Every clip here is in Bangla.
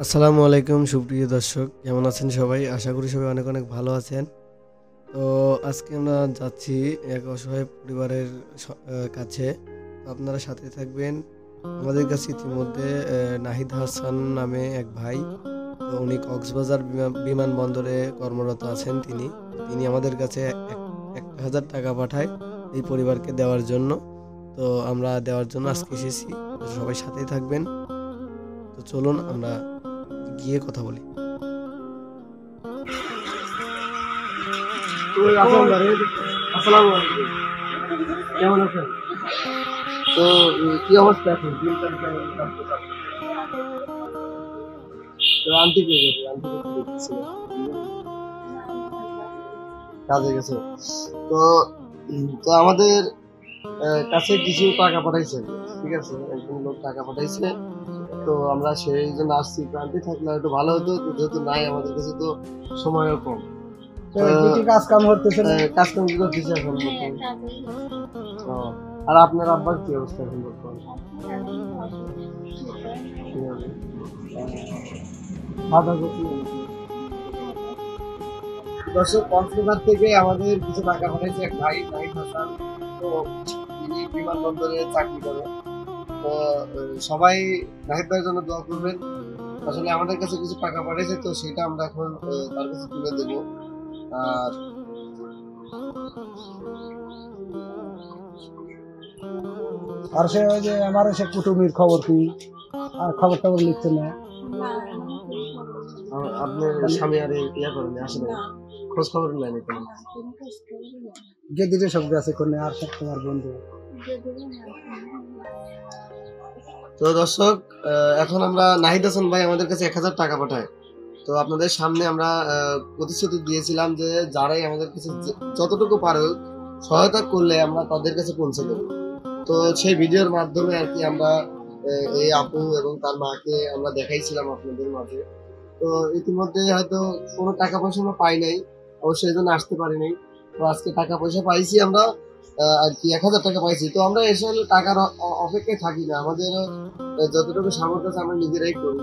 আসসালামু আলাইকুম সুপ্রিয় দর্শক, কেমন আছেন সবাই? আশা করি সবাই অনেক অনেক ভালো আছেন। তো আজকে আমরা যাচ্ছি এক অসহায় পরিবারের কাছে। তো আপনারা সাথে থাকবেন। আমাদের কাছে ইতিমধ্যে নাহিদ হাসান নামে এক ভাই, তো উনি কক্সবাজার বিমানবন্দরে কর্মরত আছেন। তিনি আমাদের কাছে 1,000 টাকা পাঠায় এই পরিবারকে দেওয়ার জন্য। তো আমরা দেওয়ার জন্য আজকে এসেছি। তো সবাই সাথেই থাকবেন। তো চলুন আমরা গিয়ে কথা বলি। আসসালামু আলাইকুম। কেমন আছেন? তো কি অবস্থা এখন? দিনকাল কেমন কাটতেছে? তো আন্টি কে গেছে? আন্টি কে দেখতেছিল কাজে গেছে। তো তো আমাদের কাছে কিছু টাকা পাঠাইছে, ঠিক আছে, একজন লোক টাকা পাঠাইছে। তো আমরা সেই জন্য আসছি। আন্টি থাকলে একটু ভালো হতো, যেহেতু নাই আমাদের কাছে, তো সময়ও কম। কাজ কাম করতেছে, কাজ কাম কি করতেছে এখন বর্তমানে? ও, আর আপনার আব্বার কি অবস্থা এখন বর্তমানে? দর্শক, কক্সবাজার থেকে আমাদের কিছু টাকা পাঠাইছে এক ভাই, নাহিদ হাসান। তো তিনি বিমানবন্দরে চাকরি করে। তো সবাই নাহিদ ভাইয়ের জন্য দোয়া করবেন। আসলে আমাদের কাছে কিছু টাকা পাঠিয়েছে, তো সেটা আমরা এখন তার কাছে তুলে দেবো। আর আর সে ওই যে আমার সে কুটুমির খবর কি, আর খবর টবর লিখছে না? আপনার স্বামী আর ইয়া করেন আসলে খোঁজ খবর নেয়নি কোনো? যে দিকে শব্দ আছে কোনে আর সব তোমার বন্ধু। তো দর্শক, এখন আমরা নাহিদ হাসান ভাই আমাদের কাছে 1,000 টাকা পাঠায়। তো আপনাদের সামনে আমরা প্রতিশ্রুতি দিয়েছিলাম যে যারাই আমাদের কাছে যতটুকু পারে সহায়তা করলে আমরা তাদের কাছে পৌঁছে দেবো। তো সেই ভিডিওর মাধ্যমে আর কি আমরা এই আপু এবং তার মাকে আমরা দেখাইছিলাম আপনাদের মাঝে। তো ইতিমধ্যে হয়তো কোনো টাকা পয়সা আমরা পাই নাই, অবশ্যই এই জন্য আসতে পারি নাই। তো আজকে টাকা পয়সা পাইছি আমরা, আর কি 1,000 টাকা পাইছি। তো আমরা এসে টাকার অপেক্ষায় থাকি না, আমাদের যতটুকু সামর্থ্য আছে আমরা নিজেরাই করি।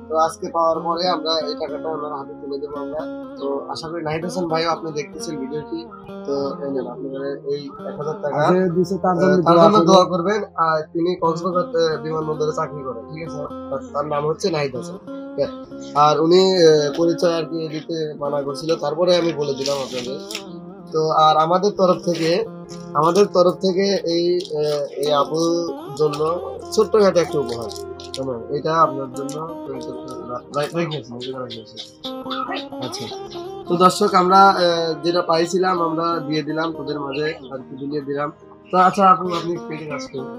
তো আজকে পাওয়ার পরে আমরা এই টাকাটা আমরা হাতে তুলে দেবো আমরা। তো আশা করি নাহিদ হাসান ভাইও আপনি দেখতেছেন ভিডিওটি। তো এই নেন আপনাদের এই 1,000 টাকা, তার জন্য দোয়া করবেন। আর তিনি কক্সবাজার বিমানবন্দরে চাকরি করেন, ঠিক আছে। তার নাম হচ্ছে নাহিদ হাসান। আর উনি পরিচয় আর কি দিতে মানা করছিল, তারপরে আমি বলে দিলাম আপনাদের। তো আর আমাদের তরফ থেকে এই এই আপুর জন্য ছোট্টখাটো একটা উপহার, এটা আপনার জন্য। আচ্ছা, তো দর্শক, আমরা যেটা পাইছিলাম আমরা দিয়ে দিলাম তোদের মাঝে আর কি, দিয়ে দিলাম। তো আচ্ছা আপু, আপনি পেটে কাজ করুন।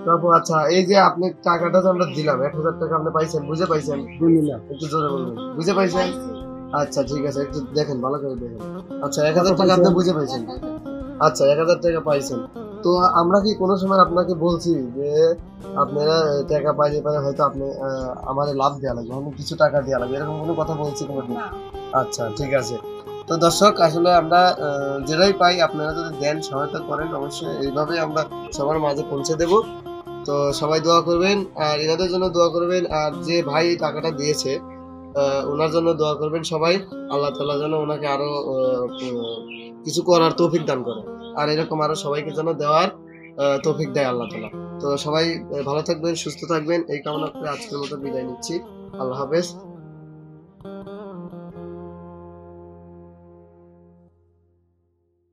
তো আপু, আচ্ছা, এই যে আপনি টাকাটা যে আমরা দিলাম 1,000 টাকা, আপনি পাইছেন? বুঝে পাইছেন? একটু জোরে বলবেন, বুঝে পাইছেন? আচ্ছা ঠিক আছে, একটু দেখেন, ভালো করে দেখেন। আচ্ছা, 1,000 টাকা আপনি বুঝে পাইছেন? আচ্ছা, 1,000 টাকা পাইছেন। তো আমরা কি কোনো সময় আপনাকে বলছি যে আপনারা টাকা পাইলে পারে হয়তো আপনি আমাদের লাভ দেওয়া লাগবে, আমি কিছু টাকা দেওয়া লাগবে, এরকম কোনো কথা বলছি কোনোদিন? আচ্ছা ঠিক আছে। তো দর্শক, আসলে আমরা যেটাই পাই আপনারা যদি দেন, সহায়তা করেন, অবশ্যই এইভাবে আমরা সবার মাঝে পৌঁছে দেব। তো সবাই দোয়া করবেন, আর এনাদের জন্য দোয়া করবেন। আর যে ভাই এই টাকাটা দিয়েছে ওনার জন্য দোয়া করবেন সবাই। আল্লাহ তাআলা যেন ওনাকে আরো কিছু করার তৌফিক দান করে, আর এরকম আরো সবাইকে যেন দেওয়ার তৌফিক দেয় আল্লাহ তাআলা। তো সবাই ভালো থাকবেন, সুস্থ থাকবেন, এই কামনা করে আজকের মতো বিদায় নিচ্ছি। আল্লাহ হাফেজ।